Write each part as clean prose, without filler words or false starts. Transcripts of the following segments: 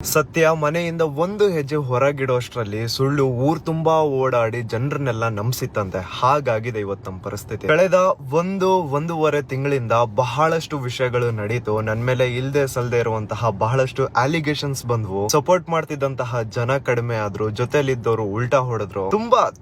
ಸತ್ಯ ಮನೆಯಿಂದ ಒಂದು ಹೆಜ್ಜೆ ಹೊರಗಿಡೋಷ್ಟ್ರಲ್ಲಿ ಸುಳ್ಳು ಊರ್ ತುಂಬಾ ಓಡಾಡಿ ಜನರನ್ನೆಲ್ಲ ನಂಬಿಸಿತ್ತಂತೆ. ಹಾಗಾಗಿದೆ ಇವತ್ತು ನಮ್ಮ ಪರಿಸ್ಥಿತಿ. ಕಳೆದ ಒಂದೂವರೆ ತಿಂಗಳಿಂದ ಬಹಳಷ್ಟು ವಿಷಯಗಳು ನಡೀತು. ನನ್ ಮೇಲೆ ಇಲ್ದೆ ಸಲ್ದೆ ಇರುವಂತಹ ಬಹಳಷ್ಟು ಅಲಿಗೇಷನ್ಸ್ ಬಂದ್ವು. ಸಪೋರ್ಟ್ ಮಾಡ್ತಿದ್ದಂತಹ ಜನ ಕಡಿಮೆ ಆದ್ರು, ಜೊತೆಲಿದ್ದವರು ಉಲ್ಟಾ ಹೊಡೆದ್ರು.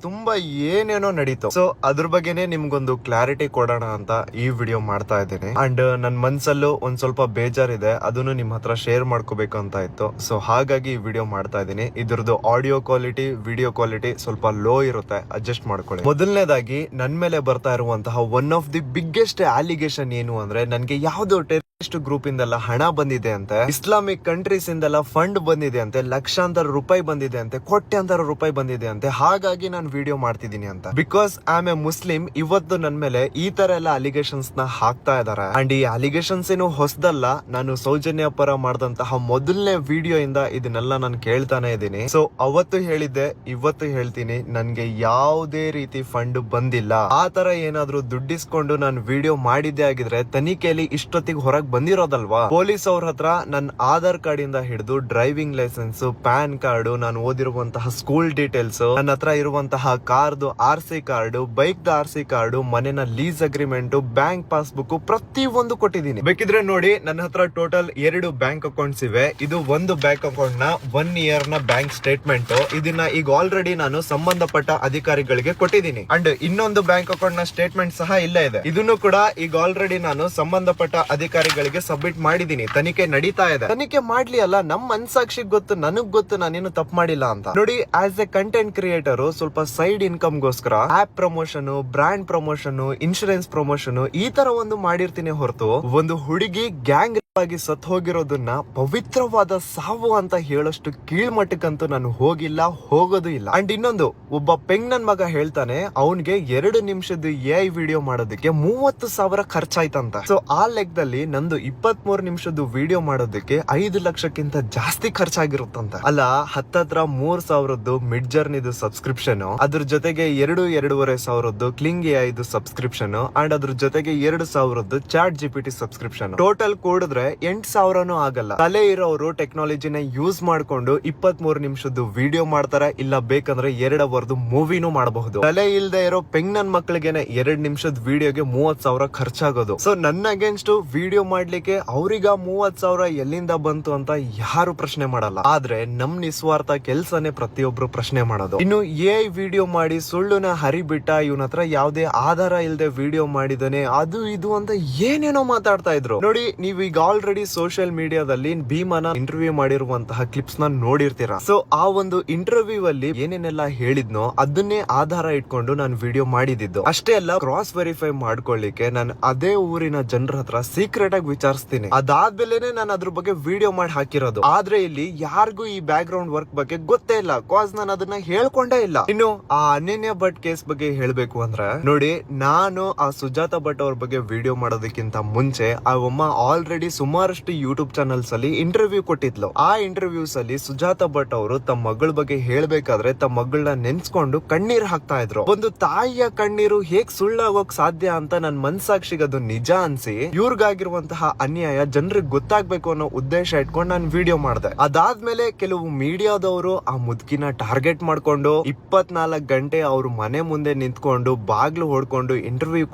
ತುಂಬಾ ಏನೇನೋ ನಡೀತು. ಸೊ ಅದ್ರ ಬಗ್ಗೆನೆ ನಿಮ್ಗೊಂದು ಕ್ಲಾರಿಟಿ ಕೊಡೋಣ ಅಂತ ಈ ವಿಡಿಯೋ ಮಾಡ್ತಾ ಇದ್ದೀನಿ. ಅಂಡ್ ನನ್ ಮನ್ಸಲ್ಲೂ ಒಂದ್ ಸ್ವಲ್ಪ ಬೇಜಾರಿದೆ, ಅದನ್ನು ನಿಮ್ ಹತ್ರ ಶೇರ್ ಮಾಡ್ಕೋಬೇಕು ಅಂತ ಇತ್ತು. ಸೊ ಹಾಗಾಗಿ ಈ ವಿಡಿಯೋ ಮಾಡ್ತಾ ಇದ್ದೀನಿ. ಇದ್ರದ್ದು ಆಡಿಯೋ ಕ್ವಾಲಿಟಿ, ವಿಡಿಯೋ ಕ್ವಾಲಿಟಿ ಸ್ವಲ್ಪ ಲೋ ಇರುತ್ತೆ, ಅಡ್ಜಸ್ಟ್ ಮಾಡ್ಕೊಳ್ಳಿ. ಮೊದಲನೇದಾಗಿ ನನ್ ಮೇಲೆ ಬರ್ತಾ ಇರುವಂತಹ one of the biggest allegation ಏನು ಅಂದ್ರೆ, ನನ್ಗೆ ಯಾವ್ದೋ ಟೆರರಿಸ್ಟ್ ಗ್ರೂಪ್ ಇಂದೆಲ್ಲ ಹಣ ಬಂದಿದೆ ಅಂತೆ, ಇಸ್ಲಾಮಿಕ್ ಕಂಟ್ರೀಸ್ ಇಂದೆಲ್ಲ ಫಂಡ್ ಬಂದಿದೆ ಅಂತೆ, ಲಕ್ಷಾಂತರ ರೂಪಾಯಿ ಬಂದಿದೆ ಅಂತೆ, ಕೋಟ್ಯಾಂತರ ರೂಪಾಯಿ ಬಂದಿದೆ ಅಂತೆ. ಹಾಗಾಗಿ ನಾನು ವಿಡಿಯೋ ಮಾಡ್ತಿದ್ದೀನಿ ಅಂತ. Because I am A Muslim. ಇವತ್ತು ನನ್ ಮೇಲೆ ಈ ತರ ಎಲ್ಲ ಅಲಿಗೇಷನ್ಸ್ ನ ಹಾಕ್ತಾ ಇದಾರೆ. ಅಂಡ್ ಈ ಅಲಿಗೇಷನ್ಸ್ ಏನು ಹೊಸದಲ್ಲ. ನಾನು ಸೌಜನ್ಯ ಪರ ಮಾಡಿದಂತಹ ಮೊದಲನೇ ವಿಡಿಯೋ ಇಂದ ಇದನ್ನೆಲ್ಲ ನಾನು ಕೇಳ್ತಾನೆ ಇದ್ದೀನಿ. ಸೊ ಅವತ್ತು ಹೇಳಿದ್ದೆ, ಇವತ್ತು ಹೇಳ್ತೀನಿ, ನನ್ಗೆ ಯಾವುದೇ ರೀತಿ ಫಂಡ್ ಬಂದಿಲ್ಲ. ಆ ತರ ಏನಾದ್ರೂ ದುಡ್ಡಿಸ್ಕೊಂಡು ನಾನು ವಿಡಿಯೋ ಮಾಡಿದ್ದೆ ಆಗಿದ್ರೆ ತನಿಖೆಯಲ್ಲಿ ಇಷ್ಟೊತ್ತಿಗೆ ಹೊರಗೆ ಬಂದಿರೋದಲ್ವಾ. ಪೊಲೀಸ್ ಅವ್ರ ಹತ್ರ ನನ್ನ ಆಧಾರ್ ಕಾರ್ಡ್ ಇಂದ ಹಿಡಿದು ಡ್ರೈವಿಂಗ್ ಲೈಸೆನ್ಸ್, ಪ್ಯಾನ್ ಕಾರ್ಡ್, ನಾನು ಓದಿರುವಂತಹ ಸ್ಕೂಲ್ ಡೀಟೇಲ್ಸ್, ನನ್ನ ಹತ್ರ ಇರುವಂತಹ ಕಾರ್ದು RC card, bike the RC card, ಮನೆನ ಲೀಸ್ ಅಗ್ರಿಮೆಂಟ್, ಬ್ಯಾಂಕ್ ಪಾಸ್ಬುಕ್ ಪ್ರತಿ ಒಂದು ಕೊಟ್ಟಿದ್ದೀನಿ. ಬೇಕಿದ್ರೆ ನೋಡಿ, ನನ್ನ ಹತ್ರ ಟೋಟಲ್ 2 ಬ್ಯಾಂಕ್ ಅಕೌಂಟ್ಸ್ ಇವೆ. ಇದು ಒಂದು ಬ್ಯಾಂಕ್ ಅಕೌಂಟ್ ನ 1 ಇಯರ್ ನ ಬ್ಯಾಂಕ್ ಸ್ಟೇಟ್ಮೆಂಟ್. ಇದನ್ನ ಈಗ ಆಲ್ರೆಡಿ ನಾನು ಸಂಬಂಧಪಟ್ಟ ಅಧಿಕಾರಿಗಳಿಗೆ ಕೊಟ್ಟಿದ್ದೀನಿ. ಅಂಡ್ ಇನ್ನೊಂದು ಬ್ಯಾಂಕ್ ಅಕೌಂಟ್ ನ ಸ್ಟೇಟ್ಮೆಂಟ್ ಸಹ ಇಲ್ಲೇ ಇದೆ. ಇದನ್ನು ಕೂಡ ಈಗ ಆಲ್ರೆಡಿ ನಾನು ಸಂಬಂಧಪಟ್ಟ ಅಧಿಕಾರಿಗಳಿಗೆ ಸಬ್ಮಿಟ್ ಮಾಡಿದ್ದೀನಿ. ತನಿಖೆ ನಡೀತಾ ಇದೆ. ತನಿಖೆ ಮಾಡ್ಲಿ ಅಲ್ಲ, ನಮ್ ಮನ್ಸಾಕ್ಷಿಗೆ ಗೊತ್ತು, ನನಗ್ ಗೊತ್ತು ನಾನೇನು ತಪ್ಪು ಮಾಡಿಲ್ಲ ಅಂತ. ನೋಡಿ, ಆಸ್ ಎ ಕಂಟೆಂಟ್ ಕ್ರಿಯೇಟರ್ ಸ್ವಲ್ಪ ಸೈಡ್ ಇನ್ಕಮ್ ಗೋಸ್ಕರ app promotion, brand promotion, insurance promotion ಈ ತರ ಒಂದು ಮಾಡಿರ್ತೀನಿ ಹೊರತು ಒಂದು ಹುಡುಗಿ ಗ್ಯಾಂಗ್ ಆಗಿ ಸತ್ ಹೋಗಿರೋದನ್ನ ಪವಿತ್ರವಾದ ಸಾವು ಅಂತ ಹೇಳೋಷ್ಟು ಕೀಳ್ಮಟ್ಟಕ್ಕಂತೂ ನಾನು ಹೋಗಿಲ್ಲ, ಹೋಗೋದು ಇಲ್ಲ. ಅಂಡ್ ಇನ್ನೊಂದು, ಒಬ್ಬ ಪೆಂಗ್ ನನ್ ಮಗ ಹೇಳ್ತಾನೆ ಅವನ್ಗೆ 2 ನಿಮಿಷದ AI ವಿಡಿಯೋ ಮಾಡೋದಕ್ಕೆ 30,000 ಖರ್ಚಾಯ್ತಂತ. ಸೊ ಆ ಲೆಕ್ಕದಲ್ಲಿ ನಂದು 23 ನಿಮಿಷದ ವಿಡಿಯೋ ಮಾಡೋದಕ್ಕೆ 5 ಲಕ್ಷಕ್ಕಿಂತ ಜಾಸ್ತಿ ಖರ್ಚಾಗಿರುತ್ತಂತ. ಅಲ್ಲ, ಹತ್ತತ್ರ 3,000 ಮಿಡ್ ಜರ್ನಿದು ಸಬ್ಸ್ಕ್ರಿಪ್ಷನ್, ಅದ್ರ ಜೊತೆಗೆ 2-2.5 ಸಾವಿರದ್ದು ಕ್ಲಿಂಗ್ AI ಸಬ್ಸ್ಕ್ರಿಪ್ಷನ್, ಅಂಡ್ ಅದ್ರ ಜೊತೆಗೆ 2,000 ಚಾಟ್ GPT ಸಬ್ಸ್ಕ್ರಿಪ್ಷನ್. ಟೋಟಲ್ ಕೂಡಿದ್ರೆ 8,000 ಆಗಲ್ಲ. ತಲೆ ಇರೋರು ಟೆಕ್ನಾಲಜಿನ ಯೂಸ್ ಮಾಡ್ಕೊಂಡು 23 ನಿಮಿಷದ್ದು ವಿಡಿಯೋ ಮಾಡ್ತಾರೆ, ಇಲ್ಲ ಬೇಕಂದ್ರೆ 2 ಅವರ್ದು ಮೂವಿನೂ ಮಾಡಬಹುದು. ತಲೆ ಇಲ್ದೆ ಇರೋ ಪೆಂಗ್ ನನ್ ಮಕ್ಳಿಗೆನೆ 2 ನಿಮಿಷದ ವಿಡಿಯೋಗೆ 30,000 ಖರ್ಚಾಗೋದು. ಸೊ ನನ್ನ ಅಗೇನ್ಸ್ಟ್ ವಿಡಿಯೋ ಮಾಡ್ಲಿಕ್ಕೆ ಅವ್ರಿಗ 30,000 ಎಲ್ಲಿಂದ ಬಂತು ಅಂತ ಯಾರು ಪ್ರಶ್ನೆ ಮಾಡಲ್ಲ. ಆದ್ರೆ ನಮ್ ನಿಸ್ವಾರ್ಥ ಕೆಲ್ಸನೇ ಪ್ರತಿಯೊಬ್ರು ಪ್ರಶ್ನೆ ಮಾಡೋದು. ಇನ್ನು AI ವಿಡಿಯೋ ಮಾಡಿ ಸುಳ್ಳುನ ಹರಿಬಿಟ್ಟ, ಇವನ ಹತ್ರ ಯಾವ್ದೇ ಆಧಾರ ಇಲ್ದೆ ವಿಡಿಯೋ ಮಾಡಿದಾನೆ, ಅದು ಇದು ಅಂತ ಏನೇನೋ ಮಾತಾಡ್ತಾ ಇದ್ರು. ನೋಡಿ, ನೀವ್ ಈಗ ಆಲ್ರೆಡಿ ಸೋಷಿಯಲ್ ಮೀಡಿಯಾದಲ್ಲಿ ಭೀಮನ ಇಂಟರ್ವ್ಯೂ ಮಾಡಿರುವಂತಹ ಕ್ಲಿಪ್ಸ್ ನ ನೋಡಿರ್ತೀರಾ. ಸೊ ಆ ಒಂದು ಇಂಟರ್ವ್ಯೂ ಅಲ್ಲಿ ಏನೇನೆಲ್ಲ ಹೇಳಿದ್ನೋ ಅದನ್ನೇ ಆಧಾರ ಇಟ್ಕೊಂಡು ನಾನು ವಿಡಿಯೋ ಮಾಡಿದ್ದು. ಅಷ್ಟೇ ಅಲ್ಲ, ಕ್ರಾಸ್ ವೆರಿಫೈ ಮಾಡ್ಕೊಳ್ಳಿಕ್ಕೆ ನಾನು ಅದೇ ಊರಿನ ಜನರ ಹತ್ರ ಸೀಕ್ರೆಟ್ ಆಗಿ ವಿಚಾರಿಸ್ತೀನಿ. ಅದಾದ್ಮೇಲೆ ನಾನು ಅದ್ರ ಬಗ್ಗೆ ವಿಡಿಯೋ ಮಾಡಿ ಹಾಕಿರೋದು. ಆದ್ರೆ ಇಲ್ಲಿ ಯಾರಿಗೂ ಈ ಬ್ಯಾಕ್ ಗ್ರೌಂಡ್ ವರ್ಕ್ ಬಗ್ಗೆ ಗೊತ್ತೇ ಇಲ್ಲ, ಕಾಸ್ ನಾನು ಅದನ್ನ ಹೇಳ್ಕೊಂಡೇ ಇಲ್ಲ. ಇನ್ನು ಆ ಅನನ್ಯ ಭಟ್ ಕೇಸ್ ಬಗ್ಗೆ ಹೇಳ್ಬೇಕು ಅಂದ್ರೆ, ನೋಡಿ, ನಾನು ಆ ಸುಜಾತ ಭಟ್ ಅವ್ರ ಬಗ್ಗೆ ವಿಡಿಯೋ ಮಾಡೋದಕ್ಕಿಂತ ಮುಂಚೆ ಆ ಒಮ್ಮ ಆಲ್ರೆಡಿ ಸುಮಾರಷ್ಟು ಯೂಟ್ಯೂಬ್ ಚಾನಲ್ಸ್ ಅಲ್ಲಿ ಇಂಟರ್ವ್ಯೂ ಕೊಟ್ಟಿದ್ಲು. ಆ ಇಂಟರ್ವ್ಯೂಸ್ ಅಲ್ಲಿ ಸುಜಾತ ಭಟ್ ಅವರು ತಮ್ಮ ಮಗಳ ಬಗ್ಗೆ ಹೇಳ್ಬೇಕಾದ್ರೆ ತಮ್ಮ ಮಗಳನ್ನ ನೆನ್ಸ್ಕೊಂಡು ಕಣ್ಣೀರ್ ಹಾಕ್ತಾ ಇದ್ರು. ಒಂದು ತಾಯಿಯ ಕಣ್ಣೀರು ಹೇಗ್ ಸುಳ್ಳಾಗೋಕ್ ಸಾಧ್ಯ ಅಂತ ನನ್ ಮನ್ಸಾಕ್ಷಿಗೆ ಅದು ನಿಜ ಅನ್ಸಿ, ಇವ್ರಿಗಾಗಿರುವಂತಹ ಅನ್ಯಾಯ ಜನರಿಗೆ ಗೊತ್ತಾಗ್ಬೇಕು ಅನ್ನೋ ಉದ್ದೇಶ ಇಟ್ಕೊಂಡು ನಾನು ವಿಡಿಯೋ ಮಾಡಿದೆ. ಅದಾದ್ಮೇಲೆ ಕೆಲವು ಮೀಡಿಯಾದವರು ಆ ಮುದುಕಿನ ಟಾರ್ಗೆಟ್ ಮಾಡ್ಕೊಂಡು 24 ಗಂಟೆ ಅವ್ರ ಮನೆ ಮುಂದೆ ನಿಂತ್ಕೊಂಡು ಬಾಗ್ಲು ಹೊಡ್ಕೊಂಡು ಇಂಟರ್ವ್ಯೂ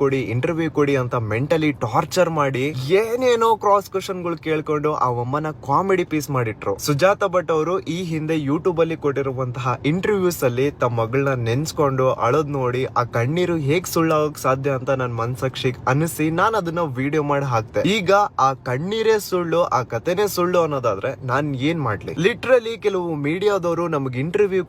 ಕೊಡಿ ಅಂತ ಮೆಂಟಲಿ ಟಾರ್ಚರ್ ಮಾಡಿ ಏನೇನೋ ಕ್ರಾಸ್ ಕ್ವಶನ್ ಗಳು ಕೇಳ್ಕೊಂಡು ಆ ಅಮ್ಮನ ಕಾಮಿಡಿ ಪೀಸ್ ಮಾಡಿಟ್ರು. ಸುಜಾತ ಭಟ್ ಅವರು ಈ ಹಿಂದೆ ಯೂಟ್ಯೂಬ್ ಅಲ್ಲಿ ಕೊಟ್ಟಿರುವಂತಹ ಇಂಟರ್ವ್ಯೂಸ್ ಅಲ್ಲಿ ತಮ್ಮ ಮಗಳನ್ನ ನೆನ್ಸ್ಕೊಂಡು ಅಳದ್ ನೋಡಿ ಆ ಕಣ್ಣೀರು ಹೇಗ್ ಸುಳ್ಳಾಗೋಕ್ ಸಾಧ್ಯ ಅಂತ ನನ್ ಮನ್ಸಾಕ್ಷಿಗೆ ಅನಿಸಿ ನಾನು ಅದನ್ನ ವಿಡಿಯೋ ಮಾಡಿ ಹಾಕ್ತೆ. ಈಗ ಆ ಕಣ್ಣೀರೇ ಸುಳ್ಳು, ಆ ಕಥೆನೇ ಸುಳ್ಳು ಅನ್ನೋದಾದ್ರೆ ನಾನ್ ಏನ್ ಮಾಡ್ಲಿ? ಲಿಟ್ರಲಿ ಕೆಲವು ಮೀಡಿಯಾದವರು ನಮಗ್ ಇಂಟರ್ವ್ಯೂ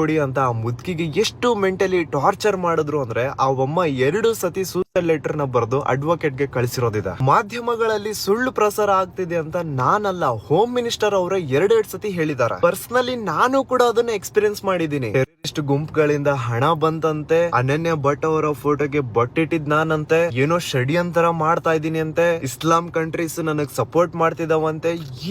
ಕೊಡಿ ಅಂತ ಆ ಮುದ್ಕಿಗೆ ಎಷ್ಟು ಮೆಂಟಲಿ ಟಾರ್ಚರ್ ಮಾಡಿದ್ರು ಅಂದ್ರೆ, ಆ ಅಮ್ಮ 2 ಸತಿ ಸೂಸೈಡ್ ಲೆಟರ್ ನ ಬರೆದು ಅಡ್ವೊಕೇಟ್ ಗೆ ಕಳಿಸಿರೋದಿದೆ. ಮಾಧ್ಯಮಗಳಲ್ಲಿ ಸುಳ್ಳು ಪ್ರಸಾರ ಆಗ್ತಿದೆ ಅಂತ ನಾನಲ್ಲ, ಹೋಮ್ ಮಿನಿಸ್ಟರ್ ಅವರ 2 ಸತಿ ಹೇಳಿದ್ದಾರೆ. ಪರ್ಸನಲಿ ನಾನು ಕೂಡ ಅದನ್ನ ಎಕ್ಸ್ಪೀರಿಯನ್ಸ್ ಮಾಡಿದ್ದೀನಿ. ಒಂದಷ್ಟು ಗುಂಪುಗಳಿಂದ ಹಣ ಬಂತಂತೆ, ಅನನ್ಯ ಭಟ್ ಅವರ ಫೋಟೋಗೆ ಬೊಟ್ಟಿಟ್ಟಿದ್ ನಾನಂತೆ, ಏನೋ ಷಡ್ಯಂತರ ಮಾಡ್ತಾ ಇದೀನಿ ಅಂತೆ, ಇಸ್ಲಾಂ ಕಂಟ್ರೀಸ್ ನನಗ್ ಸಪೋರ್ಟ್ ಮಾಡ್ತಿದಾವಂತೆ,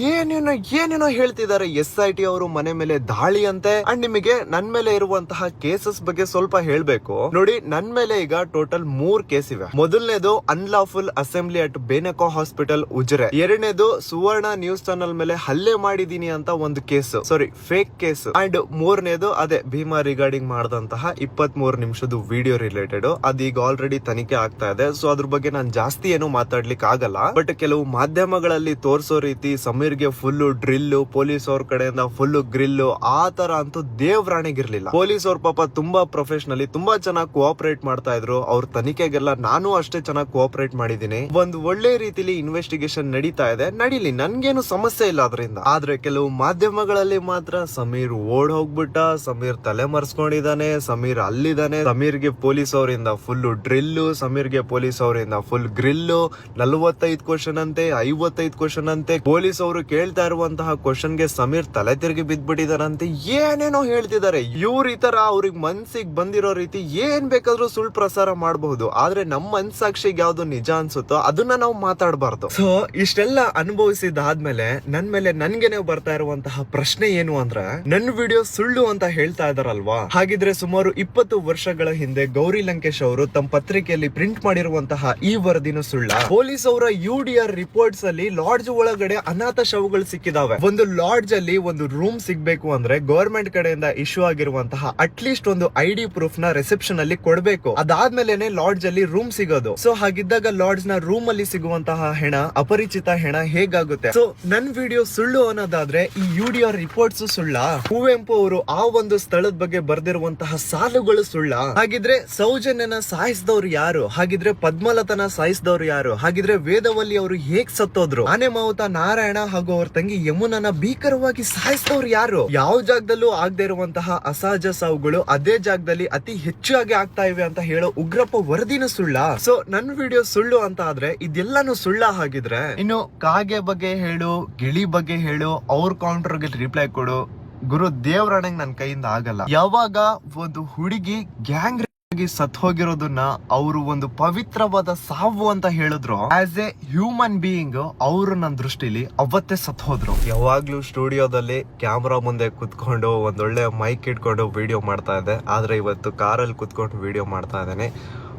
ಏನೇನೋ ಹೇಳ್ತಿದ್ದಾರೆ. SIT ಅವರು ಮನೆ ಮೇಲೆ ದಾಳಿ ಅಂತೆ. ಅಂಡ್ ನಿಮಗೆ ನನ್ ಮೇಲೆ ಇರುವಂತಹ ಕೇಸಸ್ ಬಗ್ಗೆ ಸ್ವಲ್ಪ ಹೇಳ್ಬೇಕು ನೋಡಿ. ನನ್ ಮೇಲೆ ಈಗ ಟೋಟಲ್ 3 ಕೇಸ್ ಇವೆ. ಮೊದಲನೇದು unlawful assembly at Benaka hospital Ujire, ಎರಡನೇದು ಸುವರ್ಣ ನ್ಯೂಸ್ ಚಾನಲ್ ಮೇಲೆ ಹಲ್ಲೆ ಮಾಡಿದೀನಿ ಅಂತ ಒಂದು case, sorry fake case, and ಮೂರನೇದು ಅದೇ ಭೀಮಾ ರಿಗಾರ್ಡಿಂಗ್ ಮಾಡಿದಂತಹ 23 ನಿಮಿಷದ ವಿಡಿಯೋ ರಿಲೇಟೆಡ್. ಅದೀಗ ಆಲ್ರೆಡಿ ತನಿಖೆ ಆಗ್ತಾ ಇದೆ. ಸೊ ಅದ್ರ ಬಗ್ಗೆ ನಾನು ಜಾಸ್ತಿ ಏನು ಮಾತಾಡ್ಲಿಕ್ಕೆ ಆಗಲ್ಲ. ಬಟ್ ಕೆಲವು ಮಾಧ್ಯಮಗಳಲ್ಲಿ ತೋರ್ಸೋ ರೀತಿ ಸಮೀರ್ಗೆ ಫುಲ್ ಡ್ರಿಲ್, ಪೊಲೀಸ್ ಅವ್ರ ಕಡೆಯಿಂದ ಫುಲ್ ಗ್ರಿಲ್, ಆ ತರ ಅಂತೂ ದೇವ್ರಾಣಿಗಿರ್ಲಿಲ್ಲ. ಪೊಲೀಸ್ ಅವ್ರ ಪಾಪ ತುಂಬಾ ಪ್ರೊಫೆಷನಲಿ ತುಂಬಾ ಚೆನ್ನಾಗಿ ಕೋಆಪರೇಟ್ ಮಾಡ್ತಾ ಇದ್ರು. ಅವ್ರ ತನಿಖೆಗೆಲ್ಲ ನಾನು ಅಷ್ಟೇ ಚೆನ್ನಾಗಿ ಕೋಆಪರೇಟ್ ಮಾಡಿದೀನಿ. ಒಂದು ಒಳ್ಳೆ ರೀತಿಲಿ ಇನ್ವೆಸ್ಟಿಗೇಷನ್ ನಡೀತಾ ಇದೆ, ನಡೀಲಿ, ನನ್ಗೇನು ಸಮಸ್ಯೆ ಇಲ್ಲ ಅದರಿಂದ. ಆದ್ರೆ ಕೆಲವು ಮಾಧ್ಯಮಗಳಲ್ಲಿ ಮಾತ್ರ ಸಮೀರ್ ಓಡ್ ಹೋಗ್ಬಿಟ್ಟ, ಸಮೀರ್ ತಲೆ ಮರ್ಸ್ಕೊಂಡಿದ್ದಾನೆ, ಸಮೀರ್ ಅಲ್ಲಿದ್ದಾನೆ, ಸಮೀರ್ಗೆ ಪೊಲೀಸ್ ಅವರಿಂದ ಫುಲ್ ಡ್ರಿಲ್, ಸಮೀರ್ಗೆ ಪೊಲೀಸ್ ಅವರಿಂದ ಫುಲ್ ಗ್ರಿಲ್, 45 ಕ್ವಶನ್ ಅಂತೆ, 55 ಕ್ವಶನ್ ಅಂತೆ, ಪೊಲೀಸ್ ಅವರು ಕೇಳ್ತಾ ಇರುವಂತಹ ಕ್ವಶನ್ ಗೆ ಸಮೀರ್ ತಲೆ ತಿರುಗಿ ಬಿದ್ದ್ಬಿಟ್ಟಿದಾರಂತೆ, ಏನೇನೋ ಹೇಳ್ತಿದ್ದಾರೆ. ಇವ್ರ ಈ ತರ ಅವ್ರಿಗೆ ಮನ್ಸಿಗೆ ಬಂದಿರೋ ರೀತಿ ಏನ್ ಬೇಕಾದ್ರೂ ಸುಳ್ಳು ಪ್ರಸಾರ ಮಾಡಬಹುದು. ಆದ್ರೆ ನಮ್ಮ ಮನ್ಸಾಕ್ಷಿಗೆ ಯಾವ್ದು ನಿಜ ಅನ್ಸುತ್ತೋ ಅದನ್ನ ನಾವು ಮಾತಾಡಬಾರ್ದು. ಸೊ ಇಷ್ಟೆಲ್ಲ ಅನುಭವಿಸಿದಾದ್ಮೇಲೆ ನನ್ ಮೇಲೆ ನನ್ಗೆನೆ ಬರ್ತಾ ಇರುವಂತಹ ಪ್ರಶ್ನೆ ಏನು ಅಂದ್ರೆ, ನನ್ನ ವಿಡಿಯೋ ಸುಳ್ಳು ಅಂತ ಹೇಳ್ತಾ ಇದಾರಲ್ವಾ, ಹಾಗಿದ್ರೆ ಸುಮಾರು 20 ವರ್ಷಗಳ ಹಿಂದೆ ಗೌರಿ ಲಂಕೇಶ್ ಅವರು ತಮ್ಮ ಪತ್ರಿಕೆಯಲ್ಲಿ ಪ್ರಿಂಟ್ ಮಾಡಿರುವಂತಹ ಈ ವರದಿನೂ ಸುಳ್ಳ? ಪೊಲೀಸ್ ಅವರ UDR ರಿಪೋರ್ಟ್ಸ್ ಅಲ್ಲಿ ಲಾಡ್ಜ್ ಒಳಗಡೆ ಅನಾಥ ಶವಗಳು ಸಿಕ್ಕಿದಾವೆ. ಒಂದು ಲಾಡ್ಜ್ ಅಲ್ಲಿ ಒಂದು ರೂಮ್ ಸಿಗ್ಬೇಕು ಅಂದ್ರೆ ಗವರ್ಮೆಂಟ್ ಕಡೆಯಿಂದ ಇಶ್ಯೂ ಆಗಿರುವಂತಹ ಅಟ್ಲೀಸ್ಟ್ ಒಂದು ID ಪ್ರೂಫ್ ನ ರಿಸೆಪ್ಷನ್ ಅಲ್ಲಿ ಕೊಡ್ಬೇಕು. ಅದಾದ್ಮೇಲೆನೆ ಲಾಡ್ಜ್ ಅಲ್ಲಿ ರೂಮ್ ಸಿಗೋದು. ಸೊ ಹಾಗಿದ್ದಾಗ ಲಾಡ್ಜ್ ನ ರೂಮ್ ಅಲ್ಲಿ ಸಿಗುವಂತಹ ಹೆಣ ಅಪರಿಚಿತ ಹೆಣ ಹೇಗಾಗುತ್ತೆ? ಸೊ ನನ್ ವಿಡಿಯೋ ಸುಳ್ಳು ಅನ್ನೋದಾದ್ರೆ ಈ UDR ರಿಪೋರ್ಟ್ಸ್ ಸುಳ್ಳ? ಕುವೆಂಪು ಅವರು ಆ ಒಂದು ಸ್ಥಳದ ಬಗ್ಗೆ ಬರ್ದಿರುವಂತಹ ಸಾಲುಗಳು ಸುಳ್ಳ? ಹಾಗಿದ್ರೆ ಸೌಜನ್ಯನ ಸಾಯಿಸಿದವ್ರು ಯಾರು? ಹಾಗಿದ್ರೆ ಪದ್ಮಲತನ ಸಾಯಿಸಿದವ್ರು ಯಾರು? ಹಾಗಿದ್ರೆ ವೇದವಲ್ಲಿ ಅವರು ಹೇಗ್ ಸತ್ತೋದ್ರು? ಆನೆ ಮಾವುತ ನಾರಾಯಣ ಹಾಗೂ ಅವ್ರ ತಂಗಿ ಯಮುನನ ಭೀಕರವಾಗಿ ಸಾಯಿಸಿದವ್ರು ಯಾರು? ಯಾವ ಜಾಗದಲ್ಲೂ ಆಗದೆ ಇರುವಂತಹ ಅಸಹಜ ಸಾವುಗಳು ಅದೇ ಜಾಗದಲ್ಲಿ ಅತಿ ಹೆಚ್ಚಾಗಿ ಆಗ್ತಾ ಇವೆ ಅಂತ ಹೇಳೋ ಉಗ್ರಪ್ಪ ವರದಿನ ಸುಳ್ಳ? ಸೊ ನನ್ ವಿಡಿಯೋ ಸುಳ್ಳು ಅಂತ ಆದ್ರೆ ಇದೆಲ್ಲಾನು ಸುಳ್ಳ? ಹಾಗಿದ್ರೆ ಇನ್ನು ಕಾಗೆ ಬಗ್ಗೆ ಹೇಳು, ಗಿಳಿ ಬಗ್ಗೆ ಹೇಳು, ಅವ್ರ ಕೌಂಟರ್ಗೆ ರಿಪ್ಲೈ ಕೊಡು, ಗುರು ದೇವ್ರಾಣಂಗ್ ನನ್ ಕೈಯಿಂದ ಆಗಲ್ಲ. ಯಾವಾಗ ಒಂದು ಹುಡುಗಿ ಗ್ಯಾಂಗ್ ಸತ್ ಹೋಗಿರೋದನ್ನ ಅವರು ಒಂದು ಪವಿತ್ರವಾದ ಸಾವು ಅಂತ ಹೇಳಿದ್ರು, ಆಸ್ ಎ ಹ್ಯೂಮನ್ ಬೀಯಿಂಗ್ ಅವರು ನನ್ನ ದೃಷ್ಟಿಲಿ ಅವತ್ತೇ ಸತ್ ಹೋದ್ರು. ಯಾವಾಗ್ಲೂ ಸ್ಟುಡಿಯೋದಲ್ಲಿ ಕ್ಯಾಮ್ರಾ ಮುಂದೆ ಕುತ್ಕೊಂಡು ಒಂದೊಳ್ಳೆ ಮೈಕ್ ಇಟ್ಕೊಂಡು ವಿಡಿಯೋ ಮಾಡ್ತಾ ಇದ್ದೆ, ಆದ್ರೆ ಇವತ್ತು ಕಾರಲ್ಲಿ ಕುತ್ಕೊಂಡು ವಿಡಿಯೋ ಮಾಡ್ತಾ ಇದ್ದೇನೆ.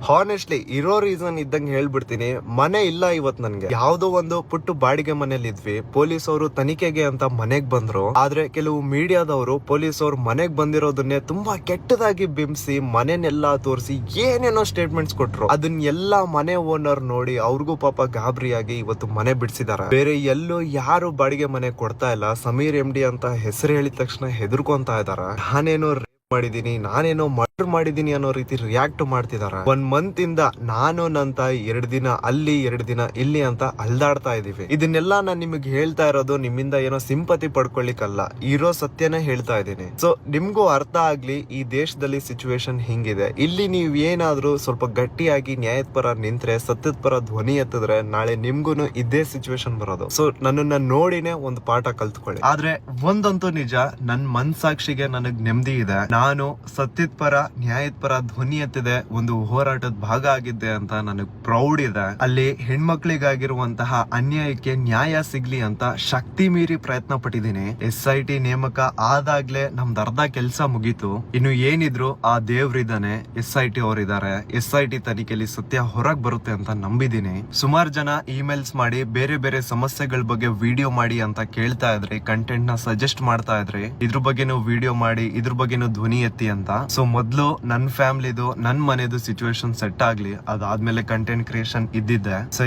ಹಾನೆಸ್ಟ್ಲಿ ಇರೋ ರೀಸನ್ ಇದ್ದಂಗೆ ಹೇಳ್ಬಿಡ್ತೀನಿ, ಮನೆ ಇಲ್ಲ ಇವತ್ ನನ್ಗೆ. ಯಾವ್ದೋ ಒಂದು ಪುಟ್ಟು ಬಾಡಿಗೆ ಮನೇಲಿ ಇದ್ವಿ, ಪೊಲೀಸ್ ಅವರು ತನಿಖೆಗೆ ಅಂತ ಮನೆಗ್ ಬಂದ್ರು. ಆದ್ರೆ ಕೆಲವು ಮೀಡಿಯಾದವರು ಪೊಲೀಸ್ ಅವ್ರು ಮನೆಗ್ ಬಂದಿರೋದನ್ನೇ ತುಂಬಾ ಕೆಟ್ಟದಾಗಿ ಬಿಂಬಿಸಿ ಮನೆನೆಲ್ಲಾ ತೋರಿಸಿ ಏನೇನೋ ಸ್ಟೇಟ್ಮೆಂಟ್ಸ್ ಕೊಟ್ರು. ಅದನ್ನೆಲ್ಲಾ ಮನೆ ಓನರ್ ನೋಡಿ ಅವ್ರಿಗೂ ಪಾಪ ಗಾಬರಿಯಾಗಿ ಇವತ್ತು ಮನೆ ಬಿಡಿಸಿದಾರೆ. ಬೇರೆ ಎಲ್ಲೂ ಯಾರು ಬಾಡಿಗೆ ಮನೆ ಕೊಡ್ತಾ ಇಲ್ಲ. ಸಮೀರ್ MD ಅಂತ ಹೆಸರು ಹೇಳಿದ ತಕ್ಷಣ ಹೆದರ್ಕೊಂತಾ ಇದಾರೆ. ನಾನೇನೋ ಮಾಡಿದೀನಿ, ನಾನೇನೋ ಮರ್ಡರ್ ಮಾಡಿದೀನಿ ಅನ್ನೋ ರೀತಿ ರಿಯಾಕ್ಟ್ ಮಾಡ್ತಿದಾರೆ. 1 ಮಂತ್ ಇಂದ ನಾನು ನನ್ನ ತಾಯಿ 2 ದಿನ ಅಲ್ಲಿ 2 ದಿನ ಇಲ್ಲಿ ಅಂತ ಅಲ್ದಾಡ್ತಾ ಇದೀವಿ. ಇದನ್ನೆಲ್ಲ ನಾನು ನಿಮಗೆ ಹೇಳ್ತಾ ಇರೋದು ನಿಮ್ಮಿಂದ ಏನೋ ಸಿಂಪತಿ ಪಡ್ಕೊಳ್ಳಿಕ್ಕಲ್ಲ, ಇರೋ ಸತ್ಯನೇ ಹೇಳ್ತಾ ಇದ್ದೀನಿ. ಸೊ ನಿಮ್ಗೂ ಅರ್ಥ ಆಗ್ಲಿ ಈ ದೇಶದಲ್ಲಿ ಸಿಚುವೇಶನ್ ಹಿಂಗಿದೆ. ಇಲ್ಲಿ ನೀವ್ ಏನಾದ್ರೂ ಸ್ವಲ್ಪ ಗಟ್ಟಿಯಾಗಿ ನ್ಯಾಯದ ಪರ ನಿಂತ್ರೆ, ಸತ್ಯದ ಪರ ಧ್ವನಿ ಎತ್ತಿದ್ರೆ ನಾಳೆ ನಿಮ್ಗೂನು ಇದೇ ಸಿಚುವೇಶನ್ ಬರೋದು. ಸೊ ನನ್ನನ್ನ ನೋಡಿನೇ ಒಂದು ಪಾಠ ಕಲ್ತ್ಕೊಳ್ಳಿ. ಆದ್ರೆ ಒಂದಂತೂ ನಿಜ, ನನ್ ಮನ್ಸಾಕ್ಷಿಗೆ ನನಗ್ ನೆಮ್ಮದಿ ಇದೆ. ನಾನು ಸತ್ಯದ ಪರ ನ್ಯಾಯದ ಪರ ಧ್ವನಿ ಎತ್ತಿದೆ, ಒಂದು ಹೋರಾಟದ ಭಾಗ ಆಗಿದ್ದೆ ಅಂತ ನನಗ್ ಪ್ರೌಡ್ ಇದೆ. ಅಲ್ಲಿ ಹೆಣ್ಮಕ್ಳಿಗಾಗಿರುವಂತಹ ಅನ್ಯಾಯಕ್ಕೆ ನ್ಯಾಯ ಸಿಗ್ಲಿ ಅಂತ ಶಕ್ತಿ ಮೀರಿ ಪ್ರಯತ್ನ ಪಟ್ಟಿದ್ದೀನಿ. SIT ನೇಮಕ ಆದಾಗ್ಲೇ ನಮ್ದು ಅರ್ಧ ಕೆಲ್ಸ ಮುಗೀತು. ಇನ್ನು ಏನಿದ್ರು ಆ ದೇವ್ರಿದ್ದಾನೆ, SIT ಅವರಿದ್ದಾರೆ. SIT ತನಿಖೆಯಲ್ಲಿ ಸತ್ಯ ಹೊರಗ್ ಬರುತ್ತೆ ಅಂತ ನಂಬಿದೀನಿ. ಸುಮಾರು ಜನ ಇಮೇಲ್ಸ್ ಮಾಡಿ ಬೇರೆ ಬೇರೆ ಸಮಸ್ಯೆಗಳ ಬಗ್ಗೆ ವಿಡಿಯೋ ಮಾಡಿ ಅಂತ ಕೇಳ್ತಾ ಇದ್ರಿ, ಕಂಟೆಂಟ್ ನ ಸಜೆಸ್ಟ್ ಮಾಡ್ತಾ ಇದ್ರಿ, ಇದ್ರ ಬಗ್ಗೆನೂ ವಿಡಿಯೋ ಮಾಡಿ, ಇದ್ರ ಬಗ್ಗೆನೂ ಧ್ವನಿ ಎತ್ತಿ ಅಂತ. ಸೊ ಮೊದ್ಲು ನನ್ ಫ್ಯಾಮಿಲಿದು ನನ್ ಮನೆದು ಸಿಚುವೇಶನ್ ಸೆಟ್ ಆಗ್ಲಿ, ಅದಾದ್ಮೇಲೆ ಕಂಟೆಂಟ್ ಕ್ರಿಯೇಷನ್ ಇದ್ದಿದ್ದೆ. ಸೊ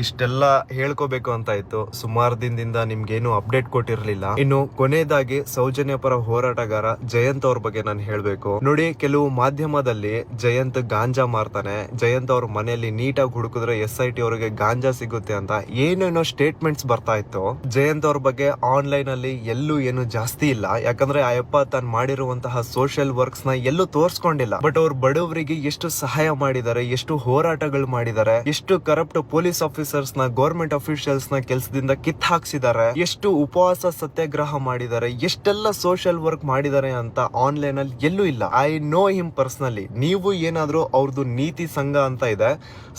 ಇಷ್ಟೆಲ್ಲ ಹೇಳ್ಕೋಬೇಕು ಅಂತ ಇತ್ತು. ಸುಮಾರು ದಿನದಿಂದ ನಿಮ್ಗೇನು ಅಪ್ಡೇಟ್ ಕೊಟ್ಟಿರ್ಲಿಲ್ಲ. ಇನ್ನು ಕೊನೆಯದಾಗಿ ಸೌಜನ್ಯ ಪರ ಹೋರಾಟಗಾರ ಜಯಂತ್ ಅವ್ರ ಬಗ್ಗೆ ನಾನು ಹೇಳ್ಬೇಕು. ನೋಡಿ, ಕೆಲವು ಮಾಧ್ಯಮದಲ್ಲಿ ಜಯಂತ್ ಗಾಂಜಾ ಮಾರ್ತಾನೆ, ಜಯಂತ್ ಅವ್ರ ಮನೆಯಲ್ಲಿ ನೀಟಾಗಿ ಹುಡುಕಿದ್ರೆ SIT ಅವರಿಗೆ ಗಾಂಜಾ ಸಿಗುತ್ತೆ ಅಂತ ಏನೇನೋ ಸ್ಟೇಟ್ಮೆಂಟ್ಸ್ ಬರ್ತಾ ಇತ್ತು. ಜಯಂತ್ ಅವ್ರ ಬಗ್ಗೆ ಆನ್ಲೈನ್ ಅಲ್ಲಿ ಎಲ್ಲೂ ಏನು ಜಾಸ್ತಿ ಇಲ್ಲ, ಯಾಕಂದ್ರೆ ಆ ಯಪ್ಪ ತಾನು ಮಾಡಿರುವಂತಹ ಸೋಷಿಯಲ್ ಸೋಷಿಯಲ್ ವರ್ಕ್ಸ್ ನ ಎಲ್ಲೂ ತೋರ್ಸ್ಕೊಂಡಿಲ್ಲ. ಬಟ್ ಅವ್ರು ಬಡವರಿಗೆ ಎಷ್ಟು ಸಹಾಯ ಮಾಡಿದ್ದಾರೆ, ಎಷ್ಟು ಹೋರಾಟಗಳು ಮಾಡಿದ್ದಾರೆ, ಎಷ್ಟು ಕರಪ್ಟ್ ಪೊಲೀಸ್ ಆಫೀಸರ್ಸ್ ನ, ಗವರ್ಮೆಂಟ್ ಅಫಿಷಿಯಲ್ಸ್ ನ ಕೆಲಸದಿಂದ ಕಿತ್ ಹಾಕ್ಸಿದ್ದಾರೆ, ಎಷ್ಟು ಉಪವಾಸ ಸತ್ಯಾಗ್ರಹ ಮಾಡಿದ್ದಾರೆ, ಎಷ್ಟೆಲ್ಲ ಸೋಷಿಯಲ್ ವರ್ಕ್ ಮಾಡಿದ್ದಾರೆ ಅಂತ ಆನ್ಲೈನ್ ಅಲ್ಲಿ ಎಲ್ಲೂ ಇಲ್ಲ. I know him personally. ನೀವು ಏನಾದ್ರೂ ಅವ್ರದ್ದು ನೀತಿ ಸಂಘ ಅಂತ ಇದೆ,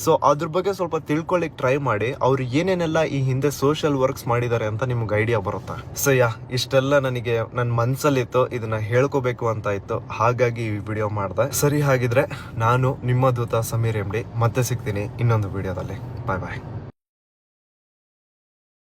ಸೊ ಅದ್ರ ಬಗ್ಗೆ ಸ್ವಲ್ಪ ತಿಳ್ಕೊಳ್ಳಿಕ್ ಟ್ರೈ ಮಾಡಿ. ಅವ್ರು ಏನೇನೆಲ್ಲ ಈ ಹಿಂದೆ ಸೋಷಿಯಲ್ ವರ್ಕ್ಸ್ ಮಾಡಿದ್ದಾರೆ ಅಂತ ನಿಮ್ಗೆ ಐಡಿಯಾ ಬರುತ್ತೆ. ಸೊ ಇಷ್ಟೆಲ್ಲ ನನಗೆ ನನ್ನ ಮನ್ಸಲ್ಲಿತ್ತು, ಇದನ್ನ ಹೇಳ್ಕೋಬೇಕು ಅಂತ ಇತ್ತು, ಹಾಗಾಗಿ ಈ ವಿಡಿಯೋ ಮಾಡ್ದೆ. ಸರಿ, ಹಾಗಿದ್ರೆ ನಾನು ನಿಮ್ಮ ದೂತ ಸಮೀರ್ MD ಮತ್ತೆ ಸಿಗ್ತೀನಿ ಇನ್ನೊಂದು ವಿಡಿಯೋದಲ್ಲಿ. ಬಾಯ್ ಬಾಯ್.